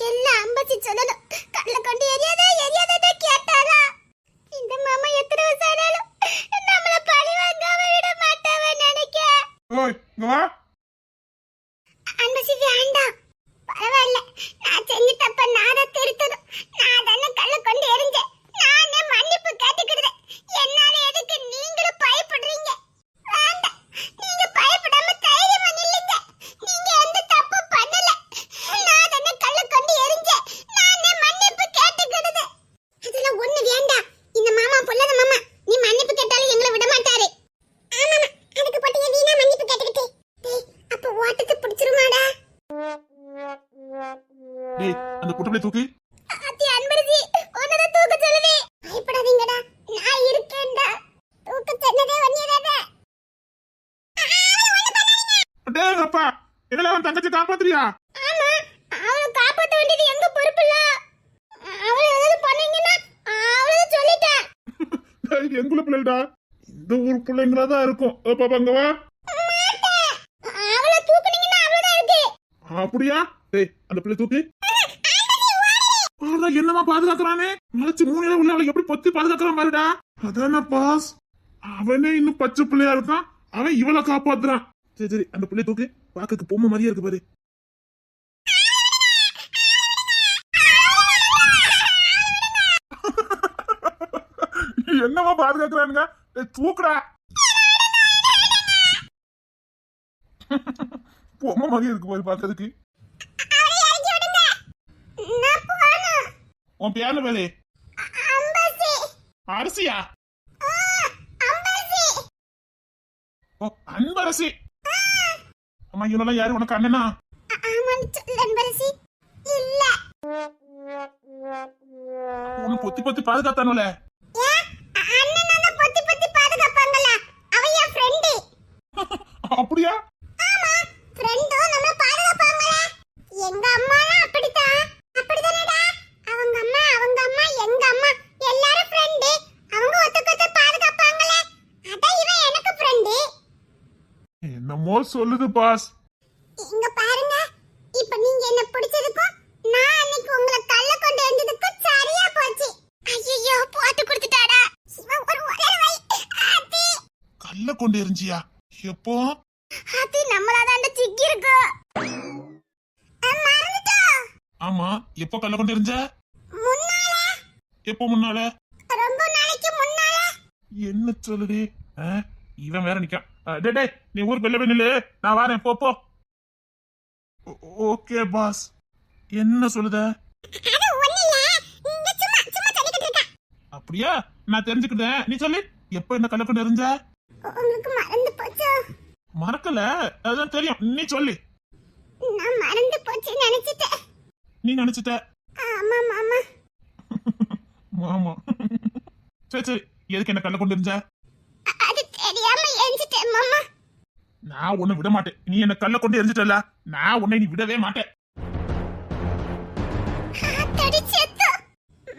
எல்லாம் அம்பசி சொல்லணும். கல்ல கொண்டு எரியாத கேட்டாரா? இந்த மாமா எத்தனை வருஷம் ஆனாலும் நம்மள பழி வாங்காம விட மாட்டாவ நினைக்க. ஓய் இங்க வா. அம்பசி வேண்டாம், பரவாயில்ல. நான் செஞ்ச தப்ப நானே திருத்தணும். நான் தானே கல்ல கொண்டு எரிஞ்சேன். நானே மன்னிப்பு கேட்டுக்கிடுறேன். என்னால எதுக்கு நீங்களும் பயப்படுறீங்க? வேண்டாம், நீங்க பயப்படாம தைரியமா நில்லுங்க. நீங்க எந்த தப்பும் பண்ணல. நான் தானே கல்ல கொண்டு எரிஞ்சேன். நானே மன்னிப்பு கேட்டுக்கிடுறேன். அதெல்லாம் ஒண்ணு வேண்டாம். இந்த மாமா பொல்லாத மாமா, நீ மன்னிப்பு கேட்டாலும் எங்களை விட மாட்டாரு. ஆமாமா, அதுக்கு போட்டு வீணா மன்னிப்பு கேட்டுக்கிட்டே. டேய், அப்ப ஓட்டத்தை பிடிச்சிருமாடா? டேய், அந்த குட்டை தூக்கு. அத்தி அன்பரசி, உன்னத தூக்க சொல்லுவே. பயப்படாதீங்கடா, நான் இருக்கேன்டா. தூக்க சொன்னதே வன்னியதாடா. டேய் அப்பா, என்னடா அவன் தங்கச்சி காப்பாத்துறியா? ஆமா, அவளை காப்பாத்த வேண்டியது எங்க பொறுப்பு இல்ல. அவளை ஏதாவது பண்ணீங்கன்னா அவளை சொல்லிட்டேன். டேய், எங்குள்ள பிள்ளைடா, இந்த ஊர் பிள்ளைங்களா தான் இருக்கும். பாப்பா அங்க வா. அவளை தூக்குனீங்கன்னா அவ்வளவுதான் இருக்கு. அப்படியா? டேய், அந்த பிள்ளை தூக்கு. என்னமா பாதுகாக்கிறானே, மலைச்சு மூணு உள்ள அவளை எப்படி பொத்தி பாதுகாக்கிறான் பாருடா. அதான பாஸ், அவனே இன்னும் பச்சை பிள்ளையா இருக்கான், அவன் இவளை காப்பாத்துறான். சரி சரி, அந்த பிள்ளை தூக்கு. பாக்கக்கு பொம்மை மாதிரியா இருக்கு பாரு. என்னமா பாதுகாக்கிறானுங்க? தூக்குடா. பொம்மை மாதிரியா இருக்கு பாரு பாக்கிறதுக்கு. உன் பேர்ல வேலை அரிசியா? ஓ, அன்பரசி. அம்மா, இவனெல்லாம் யாரு உனக்கு அண்ணனா? உன்னை பொத்தி பொத்தி பாதுகாத்தானுல. அப்படியா? எங்க அம்மா அப்படித்தான். அப்படிதானடா? அவங்க அம்மா எங்க அம்மா எல்லாரும் ஃப்ரெண்ட். அவங்க ஒத்துக்கொத்த பாதுகாப்பாங்களே. அதான் இவன் எனக்கு ஃப்ரெண்ட். என்னமோ சொல்லுது பாஸ். இங்க பாருங்க, இப்ப நீங்க என்ன பிடிச்சதுக்கும் நான் அன்னைக்கு உங்களை கல்ல கொண்டு வந்ததுக்கும் சரியா போச்சு. ஐயோ, போட்டு கொடுத்துட்டாடா. இவன் ஒரு ஒரே வை. ஆத்தி, கல்ல கொண்டு எரிஞ்சியா? எப்போ? ஆத்தி, நம்மளாதாண்ட சிக்கி இருக்கு. மறந்துட்டா? ஆமா, எப்போ கல்ல கொண்டு எரிஞ்ச? முன்னால. எப்போ முன்னால? ரொம்ப நாளைக்கு முன்னால. என்ன சொல்லுது? இவன் வேற நிக்கான். டேய், நீ ஊருக்கு வெளில போய் நில்லு, நான் வரேன். போ போ. Okay boss. என்ன சொல்லுத? அது ஒண்ணு இல்ல, நீங்க சும்மா சொல்லிக்கிட்டு இருக்க. அப்படியா? நான் தெரிஞ்சுக்கிட்டேன். நீ சொல்லு, எப்போ என்ன கல்ல கொண்டு எரிஞ்ச? உங்களுக்கு மறந்து போச்சு. மறக்கல, அதான் தெரியும். நீ சொல்லு. நான் மறந்து போச்சு நினைச்சிட்டேன். நீ நினைச்சிட்ட? ஆமா மாமா. ஆமா. சரி சரி, எதுக்கு என்ன கல்ல கொண்டு எரிஞ்ச? அது தெரியாம எரிஞ்சிட்டேன் மாமா. நான் உன்னை விட மாட்டேன். நீ என்ன கல்ல கொண்டு எரிஞ்சிட்டல, நான் உன்னை நீ விடவே மாட்டேன்.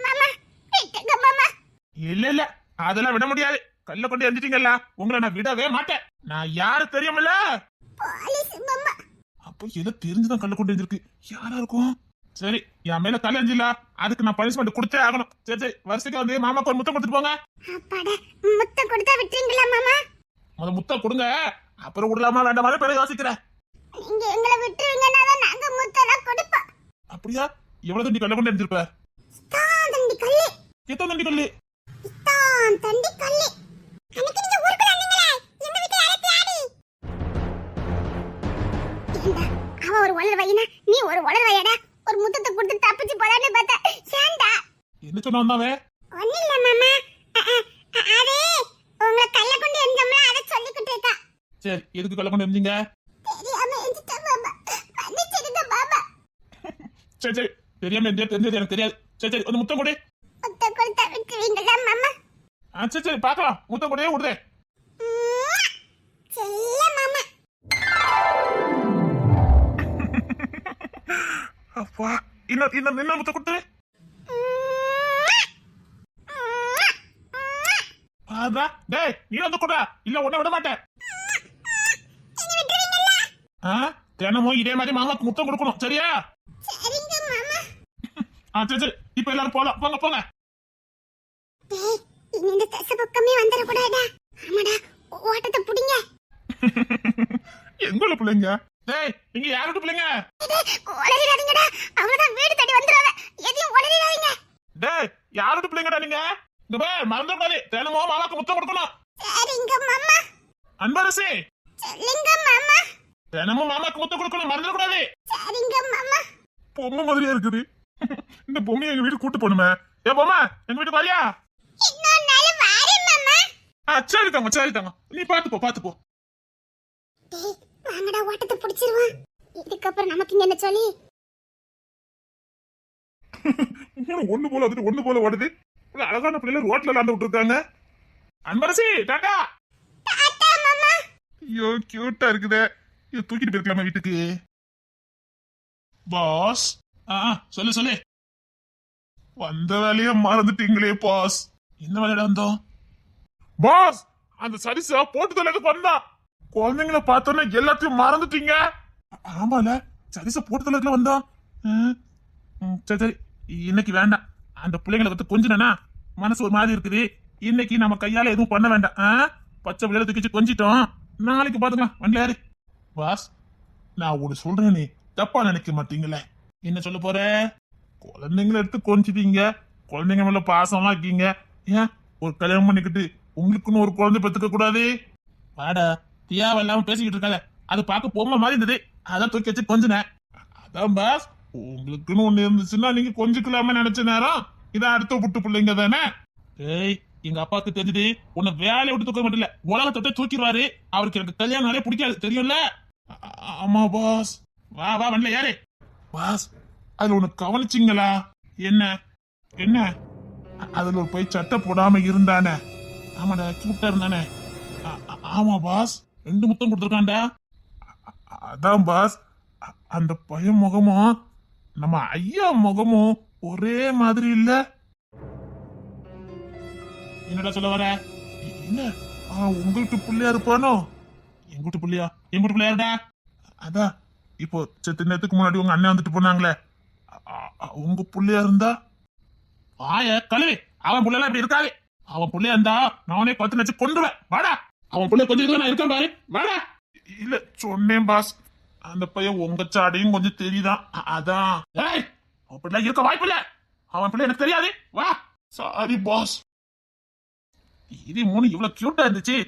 மாமா, விட்டுங்க மாமா. இல்ல இல்ல, அதெல்லாம் விட முடியாது. கல்ல கொண்டு எரிஞ்சிட்டீங்கல்ல, உங்களை நான் விடவே மாட்டேன். நான் யாரு தெரியுமில்ல? போலீஸ் மாமா. அப்போ எதை தெரிஞ்சுதான் கல்ல கொண்டு எரிஞ்சிருக்கு. யாரா இருக்கும்? சரி, என் மேல கல்ல எரிஞ்சில, அதுக்கு நான் பனிஷ்மெண்ட் கொடுத்தே ஆகணும். சரி சரி, வருஷத்துக்கு வந்து மாமாக்கு ஒரு முத்தம் கொடுத்துட்டு போங்க. அப்பாடா, முத்தம் கொடுத்தா விட்டுறீங்களா மாமா? முத முத்தம் கொடுங்க, அப்புறம் விடலாமா வேண்டாமா பேர யோசிக்கிறேன். நீங்க எங்களை விட்டுருவீங்கன்னா தான் நாங்க முத்தம் கொடுப்போம். அப்படியா? எவ்வளவு தண்டி கல்ல கொண்டு எரிஞ்சிருப்ப? தண்டி கல்லு. எத்தனை தண்டி கல்லு? தண்டி கல்லு. எனக்கு நீங்க ஊருக்கு வந்தீங்களே, எங்க வீட்டுல யாரை தேடி? அவன் ஒரு ஒளர் வையினா, நீ ஒரு ஒளர் வையடா. ஒரு முத்தத்தை கொடுத்து தப்பிச்சு போலான்னு பார்த்தா ஏண்டா? என்ன சொன்ன வந்தாவே? ஒண்ணு இல்ல மாமா. அது உங்களை கல்ல கொண்டு எரிஞ்சோம்ல, அதை சொல்லிக்கிட்டு இருக்கா. சரி, எதுக்கு கல்ல கொண்டு எரிஞ்சிங்க? தெரியாம எரிஞ்சிட்டேன் மாமா. மன்னிச்சிடுங்க மாமா. சரி சரி, தெரியாம தெரிஞ்சது எனக்கு தெரியாது. சரி சரி, ஒரு முத்தம் கொடு. முத்தம் கொடுத்தா விட்டுருவீங்களா மாமா? சரி சரி, பாக்கலாம். முத்தம் கொடே விடுதே. செல்ல மாமா. அப்பா, இன்னும் முத்தம் கொடுத்து. அதான், டேய், நீ வந்து கூட இல்ல, உன்னை விட மாட்டேன். தினமும் இதே மாதிரி மாமாக்கு முத்தம் கொடுக்கணும் சரியா? சரிங்க மாமா. சரி சரி இப்ப எல்லாரும் போலாம், போங்க போங்க. டேய் இனி இந்த தசை பக்கமே வந்துட கூடாதா? ஆமாடா, ஓட்டத்தை புடிங்க. எங்குள்ள பிள்ளைங்க? டேய் நீங்க யாரோட பிள்ளைங்க? உளறிடாதீங்கடா, அவ்வளவுதான் வீடு தேடி வந்துருவாங்க. எதையும் உளறிடாதீங்க. டேய் யாரோட பிள்ளைங்கடா நீங்க? இந்த பாரு மறந்துடாதே, தினமும் மாமாக்கு முத்தம் கொடுக்கணும். சரிங்க மாமா. அன்பரசி சொல்லுங்க மாமா. தினமும் மாமாக்கு முத்தம் கொடுக்கணும், மறந்துடக்கூடாது. சரிங்க மாமா. பொம்மை மாதிரியா இருக்குது. இந்த பொம்மையை எங்க வீட்டுக்கு கூட்டு போணுமே. ஏ பொம்மை எங்க வீட்டுக்கு வரியா? இன்னொரு நாள் வாரேன் மாமா. சரி தாங்க நீ பாத்துப்போ. டேய் வாங்கடா, ஓட்டத்தை புடிச்சிருவான். இதுக்கப்புறம் நமக்கு இங்க என்ன சொல்லி? ஒண்ணு போல வந்துட்டு ஒண்ணு போல ஓடுது. அழகான பிள்ளைல ரோட்ல விளாண்டு விட்டுருக்காங்க. அன்பரசி டாடா. டாடா மாமா. ஐயோ கியூட்டா இருக்குதே. இது தூக்கிட்டு போயிருக்கலாமா வீட்டுக்கு? பாஸ் சொல்லு. வந்த வேலையை மறந்துட்டீங்களே பாஸ். என்ன வேலையில வந்தோம்? பாஸ் அந்த சரிசா போட்டு தொலைக்கு வந்தான். குழந்தைங்களை பார்த்தோன்னா எல்லாத்தையும் மறந்துட்டீங்க. ஆமால சரிசா போட்டு தொலைக்குல வந்தோம். சரி இன்னைக்கு வேண்டாம். அந்த பிள்ளைங்களை பத்தி கொஞ்சனா மனசு ஒரு மாதிரி இருக்குது. இன்னைக்கு நம்ம கையால எதுவும் பண்ண வேண்டாம். பச்சை பிள்ளைல தூக்கிச்சு கொஞ்சிட்டோம். நாளைக்கு பாத்துக்கலாம். வண்டில யாரு? பாஸ் நான் ஒண்ணு சொல்றேன், நீ தப்பா நினைக்க மாட்டீங்களே. என்ன சொல்ல போற? குழந்தைங்களை எடுத்து கொஞ்சிட்டீங்க, குழந்தைங்க மேல பாசமா இருக்கீங்க. ஏன் ஒரு கல்யாணம் பண்ணிக்கிட்டு உங்களுக்குன்னு ஒரு குழந்தை பெத்துக்க கூடாது? வாடா தியாவ இல்லாம பேசிக்கிட்டு இருக்காங்க. அது பார்க்க பொம்மை மாதிரி இருந்தது, அதான் தூக்கி வச்சு கொஞ்சினேன். அதான் பாஸ் உங்களுக்குன்னு ஒண்ணு இருந்துச்சுன்னா நீங்க கொஞ்சிக்கலாம நினைச்ச நேரம் இதான் அடுத்த புட்டு பிள்ளைங்க தானே. ஏய் எங்க அப்பாவுக்கு தெரிஞ்சது உன்னை வேலையை விட்டு தூக்க மாட்டல, உலகத்தை தூக்கிடுவாரு. அவருக்கு எனக்கு கல்யாணம் பிடிக்காது தெரியும்ல? ஆமா பாஸ். வா வரல யாரு? பாஸ் அதுல ஒண்ணு கவனிச்சிங்களா? என்ன அதுல ஒரு போய் சட்டை போடாம இருந்தானே. ஆமாடா கியூட்டா இருந்தானே. ஆமா பாஸ் 2 முத்தம் கொடுத்துருக்கான்டா. அதான் பாஸ் அந்த பையன் முகமும் நம்ம ஐயா முகமும் ஒரே மாதிரி இல்ல. என்னடா சொல்ல வர? இல்ல உங்களுக்கு பிள்ளையா இருப்பானோ? எங்கிட்ட பிள்ளையாருடா. அதான் இப்போ செத்து நேரத்துக்கு முன்னாடி உங்க அண்ணன் வந்துட்டு போனாங்களே, உங்க பிள்ளையா இருந்தா? கழுவி அவன் பிள்ளைலாம் இப்படி இருக்காது. அவன் பிள்ளையா இருந்தா நானே 10 லட்சம் கொண்டுவேன். வாடா அவன் பிள்ளை கொஞ்சம் நான் இருக்கேன் பாரு. வாடா. இல்ல சொன்னேன் பாஸ், அந்த பையன் உங்க சாடையும் கொஞ்சம் தெரியுதான். அதான் அவன் பிள்ளை இருக்க வாய்ப்பு இல்ல. அவன் பிள்ளை எனக்கு தெரியாது. வா. Sorry boss. இது 3 இவ்வளவு கியூட்டா இருந்துச்சு.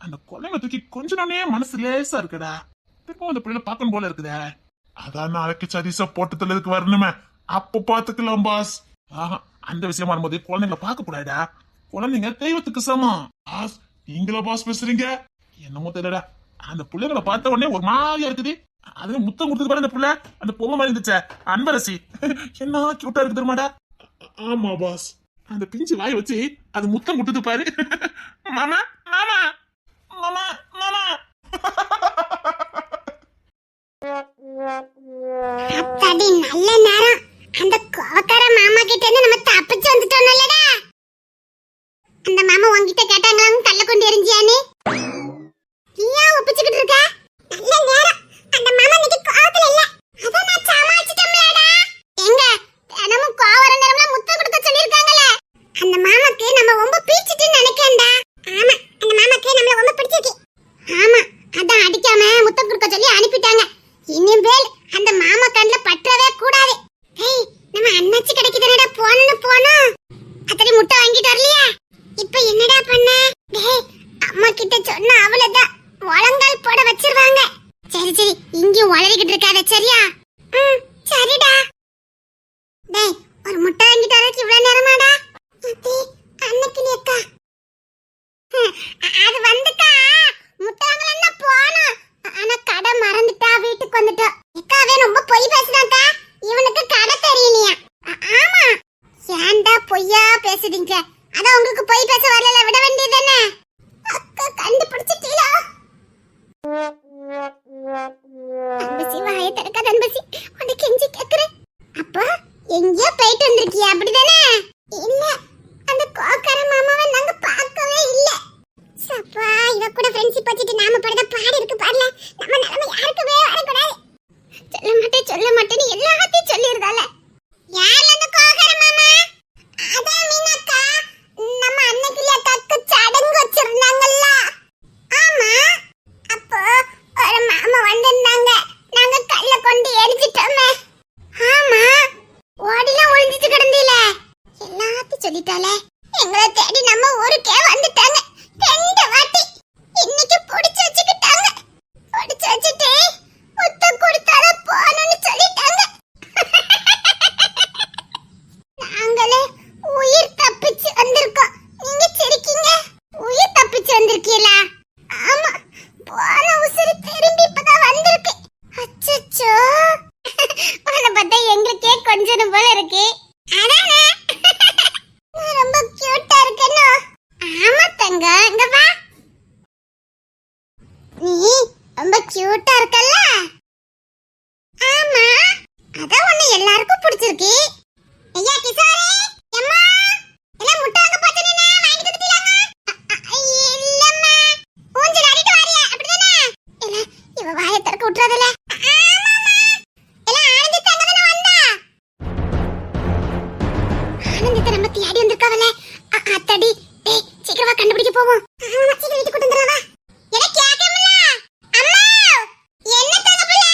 அந்த குழந்தைங்க தூக்கி கொஞ்ச நானே மனசு லேசா இருக்குடா. திரும்ப அந்த பிள்ளை பார்க்கணும் போல இருக்குதே. அதான் நாளைக்கு சரிசா போட்டதுக்கு வரணுமே, அப்ப பாத்துக்கலாம் பாஸ். அந்த விஷயமா வரும்போது குழந்தைங்களை பார்க்க கூடாதா? குழந்தைங்க தெய்வத்துக்கு சமம். பாஸ் நீங்களா பாஸ் பேசுறீங்க? என்னமோ தெரியலடா, அந்த பிள்ளைங்களை பார்த்த உடனே ஒரு மாதிரியா இருக்குது. அதுல முத்தம் கொடுத்தது பாரு அந்த பிள்ளை, அந்த பொம்மை மாதிரி இருந்துச்ச அன்பரசி. என்ன கியூட்டா இருக்கு தெரியுமாடா? ஆமா பாஸ், அந்த பிஞ்சு வாய் வச்சு அது முத்தம் கொடுத்தது பாரு. மாமா மாமா மாமா மாமா. அப்பாடி நல்ல நேரம். அந்த கோக்கார மாமா கிட்ட இருந்து நம்ம தப்பிச்சு வந்துட்டோம்லடா. அந்த மாமா உன்கிட்ட கேட்டாங்க கல்ல கொண்டு எரிஞ்சியானே. நீயா ஒப்பிச்சுக்கிட்டு இருக்க? நல்ல நேரம். அந்த மாமா இன்னைக்கு கோவத்துல இல்ல, அத நான் சமாளிச்சிட்டோம்லடா. எங்க தினமும் கோவற நேரம்ல முத்தம் கொடுக்க சொல்லிருக்காங்கல, அந்த மாமாக்கு நம்ம ரொம்ப பிடிச்சிட்டு நினைக்கேன்டா. ஆமா அந்த மாமாக்கு நம்மள ரொம்ப பிடிச்சிருக்கு. ஆமா அதான் அடிக்காம முத்தம் கொடுக்க சொல்லி அனுப்பிட்டாங்க. இனிமேல் அந்த மாமா கண்ணுல பற்றவே கூடாது. ஏய் நம்ம அண்ணாச்சி கடைக்கு தானடா போணும். அத்தனை முட்டை வாங்கிட்டு வரலையா? இப்ப என்னடா பண்ண? டேய் அம்மா கிட்ட சொன்னா அவ்வளவுதான், முழங்கால் போட வச்சிருவாங்க. சரி இங்க உளறிக்கிட்டு இருக்காத சரியா? சரிடா. டேய் ஒரு முட்டை வாங்கிட்டு வரதுக்கு இவ்வளவு நேரமாடா? அன்னைக்கு அக்கா அது வந்துட்டா முட்டை வாங்கலன்னா போணும். ஆனா கடை மறந்துட்டா, வீட்டுக்கு வந்துட்டா. அக்காவே ரொம்ப பொய் பேசுறாக்கா, இவனுக்கு கடை தெரியலையா? ஆமா ஏன்டா பொய்யா பேசுறீங்க? அதான் உங்களுக்கு பொய் பேச வரல, விட வேண்டியதுதானே? அக்கா கண்டுபிடிச்சிட்டீங்களா? அன்பசி வாயை திறக்காத அன்பசி, உன்னை கெஞ்சி கேக்குறேன். அப்பா எங்கேயோ போயிட்டு வந்திருக்கியா அப்படிதானே? இல்ல அந்த கோக்கார மாமாவை நாங்க பார்க்கவே இல்ல. சப்பா இவ கூட ஃப்ரெண்ட்ஷிப் வச்சிட்டு நாம படுற பாடு இருக்கு பாருல. நம்ம நிலைமை யாருக்குமே வரக்கூடாது. போன உசுறு திரும்பி இப்பதான் வந்திருக்கு. அச்சச்சோ, உன்னை பார்த்தா எங்களுக்கே கொஞ்சம் போல இருக்கு. அதானே, நான் ரொம்ப கியூட்டா இருக்கேனோ? ஆமா தங்க, இங்க வா. நீ ரொம்ப கியூட்டா இருக்கல்ல? ஆமா, அதான் உன்னை எல்லாருக்கும் பிடிச்சிருக்கு. ஐயா கிஷோரே, அம்மா, எல்லாம் முட்டை வாங்க போச்சேனே, வாங்கிட்டு வந்துட்டீங்களா? இல்லம்மா, ஊஞ்சல் ஆடிட்டு வாரியா, அப்படிதானே? இல்ல, இவ வாயை திறக்க விட்டுறதில்ல. ஆமாம்மா, எல்லாம் ஆனந்தித்த அங்க தானே வந்தா. ஆனந்தித்த நம்ம தேடி வந்திருக்காவல. அத்தடி, டேய் சீக்கிரமா கண்டுபிடிக்க போவோம். ஆமா, சீக்கிரம் வீட்டுக்கு கூட்டு வந்துடலாம் வா. எனக்கு கேட்கமில்ல. அம்மா, என்ன தங்க புள்ள?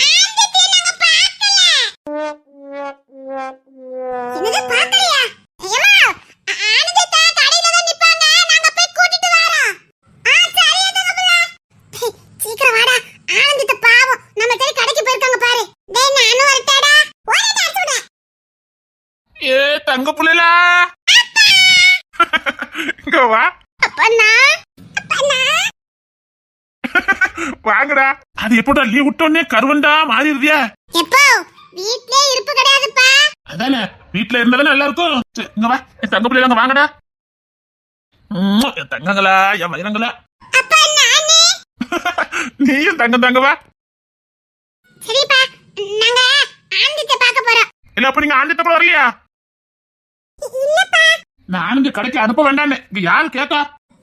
ஆனந்தித்த நாங்க பார்க்கல. என்னது பார்க்கலையா? ஐயம்மா, ஆனந்தித்த கடையில தான் நிப்பாங்க. நாங்க போய் கூட்டிட்டு வரோம். சரியா தங்க புள்ள. சீக்கிரம் வாடா. ஆனந்தித்த பாவம் நம்ம தேடி கடைக்கு போயிருக்காங்க பாரு. டேய் நானும் வரட்டாடா. ஓடிட்டு அடிச்சு விடு. ஏ தங்க புள்ளைலா, இங்க வா. அப்பண்ணா, அப்பண்ணா. வாங்கடா. அது எப்படா லீவ் விட்டோன்னே கருவண்டா மாறிடுறியா? எப்போ வீட்லயே இருப்பு கிடையாதுப்பா. அதானே, வீட்டுல இருந்தாலும் நல்லா இருக்கும். சரி, இங்க வா. என் தங்க பிள்ளைங்க வாங்கடா. என் தங்கங்களா, என் வயிறங்களா. அப்பா நானே. நீயும் தங்க வா. சரிப்பா, நாங்க ஆனந்தித்த பார்க்க போறோம். இல்ல, அப்ப நீங்க ஆனந்தத்தை கூட வரலையா? இல்லப்பா. நான் இங்க கடைக்கு அனுப்ப வேண்டான்னு இங்க யாரு கேட்டா?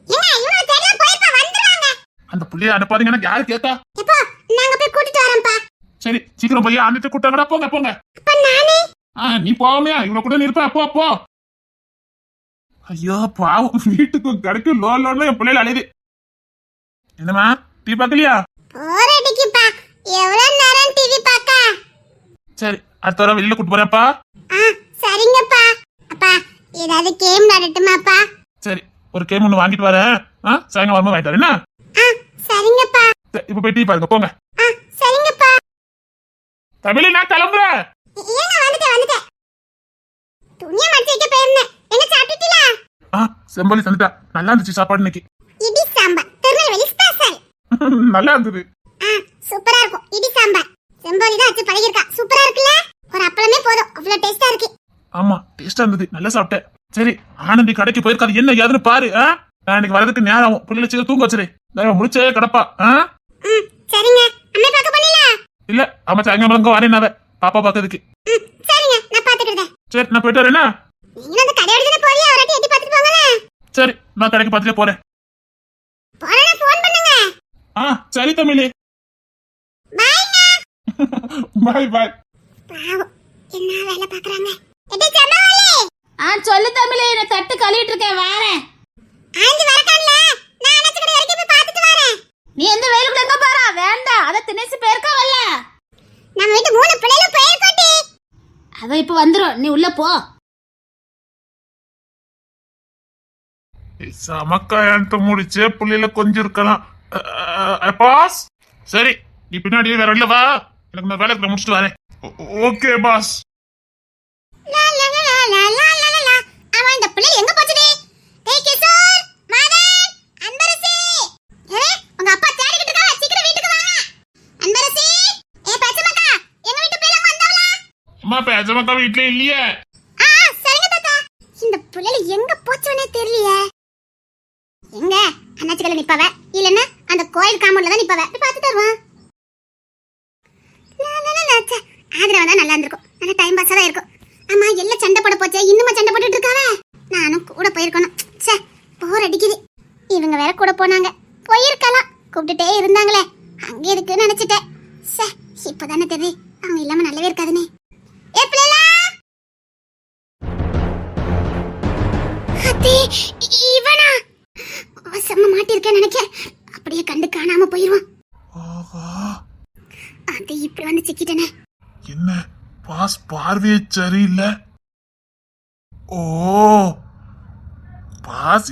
ஏங்க இவங்க தெரியல போய்ப்பா வந்துருவாங்க. அந்த புள்ளைய அனுப்பாதீங்கன்னா யாரு கேட்டா? எப்போ நாங்க போய் கூட்டிட்டு வரோம்ப்பா. சரி, சீக்கிரம் போய் ஆனந்தத்தை கூட்டாங்கடா. போங்க போங்க. அப்பா நானே. நீ போவாமையா? இவங்க கூட நீ இருப்ப. போ. ஐயோ பாவம், வீட்டுக்கும் கடைக்கும் லோன்னு என் பிள்ளைல அழையுது. என்னம்மா, டீ பாக்கலையா? போர் அடிக்குப்பா. எவ்வளவு நேரம் டிவி பார்க்க? சரி, அடுத்த வாரம் வெளியில கூட்டு போறேன்ப்பா. சரிங்கப்பா. அப்பா ஏதாவது கேம் விளையாடட்டுமாப்பா? சரி, ஒரு கேம் ஒண்ணு வாங்கிட்டு வரேன். சாயங்காலம் வரும்போது வாங்கிட்டு வரேன். சரிங்கப்பா. இப்ப போய் டீ பாருங்க, போங்க. சரிங்கப்பா. தமிழ், நான் கிளம்புறேன். ஏங்க வந்துட்டேன். துணியை மடிச்சு வைக்க போயிருந்தேன். என்ன சாப்பிட்டீங்களா? செம்பலி தந்துட்டா. நல்லா இருந்துச்சு சாப்பாடு இன்னைக்கு. இடி சாம்பார் திருநெல்வேலி ஸ்பெஷல். நல்லா இருந்தது. சூப்பரா இருக்கும் இடி சாம்பார். செம்பலி தான் வச்சு பழகிருக்கா. சூப்பரா இருக்குல்ல? ஒரு அப்பளமே போதும், அவ்வளவு டேஸ்டா இருக்கு. ஆமா, டேஸ்டா இருந்தது. நல்லா சாப்பிட்டேன். சரி, ஆனந்தி கடைக்கு போயிருக்காது, என்ன ஏதுன்னு பாரு. நான் இன்னைக்கு வரதுக்கு நேரம் ஆகும். பிள்ளைல சீக்கிரம் தூங்க வச்சிரு. முடிச்சே கிடப்பா. சரிங்க. அம்மா பார்க்க பண்ணல? இல்ல, அம்மா சாயங்காலம் வரேன் பாப்பா பாக்கிறதுக்கு. சரிங்க, நான் பாத்துக்கிறேன். சரி, நான் போயிட்டு வரேன்னா. நீங்க அந்த கடையோட தான போறியா? ஒரு வாட்டி எட்டி பார்த்துட்டு போங்களே. சரி, நான் கடைக்கு பார்த்துட்டே போறேன். போறேன்னா ஃபோன் பண்ணுங்க. சரி தமிழே. பைங்க. பாய். பாவம், என்ன வேலை பாக்குறாங்க. எடி ஜமாவலி. சொல்லு தமிழே, நான் தட்டு கழுவிட்டு இருக்கேன், வரேன். ஆஞ்சி வரக்கான்ல, நான் அண்ணாச்சி கடை வரைக்கும் போய் பார்த்துட்டு வரேன். நீ எந்த வெயிலுக்குள்ள எங்க போறா? வேண்டாம், அத தினேசி பேர்க்காவல்ல. நம்ம வீட்டு 3 பிள்ளைகளும் போயிருக்கோட்டி. அவ இப்ப வந்துரும், நீ உள்ள போ. சமக்காயத்து முடிச்சே புள்ளையில கொஞ்சம் இருக்கலாம். பாஸ், சரி நீ பின்னாடியே வேற இல்ல வா. எனக்கு நான் வேலைக்கு முடிச்சுட்டு வரேன். Okay boss. அவன் இந்த பிள்ளை எங்க போச்சுடி? டேய் கிஷோர், மதன், அன்பரசி. உங்க அப்பா தேடிக்கிட்டு இருக்காங்க, சீக்கிரம் வீட்டுக்கு வாங்க. அன்பரசி, பச்சமக்கா, எங்க வீட்டு பிள்ளை வந்தாவல? அம்மா, பச்சமக்கா வீட்ல இல்லையே. சரிங்க தாத்தா. இந்த பிள்ளை எங்க போச்சுனே தெரியலையே. எங்க அண்ணாச்சி கடை நிப்பாவ, இல்லன்னா அந்த கோயில் காம்பவுண்ட்ல தான் நிப்பாவ. போய் பார்த்து தருவான். ஆதரவா தான் நல்லா இருந்திருக்கும். நல்ல டைம் பாஸா தான் இருக்கும். அம்மா எல்லாம் சண்டை போட போச்சே, இன்னுமா சண்டை போட்டுட்டு இருக்காவ? நானும் கூட போயிருக்கணும். சே, போர் அடிக்குது. இவங்க வேற கூட போனாங்க. போயிருக்கலாம், கூப்பிட்டுட்டே இருந்தாங்களே, அங்கே இருக்குன்னு நினைச்சிட்டேன். சே, இப்பதானே தெரியுது அவங்க இல்லாம நல்லாவே இருக்காதுன்னு. ஏ பிள்ளைலா, இவனா செம்ம மாட்டிருக்கேன்னு நினைக்கிறேன். அப்படியே கண்டு காணாம போயிருவான். அது இப்படி வந்து சிக்கிட்டனே. என்ன பாஸ் பார்வையே சரியில்லை. ஓ பாஸ்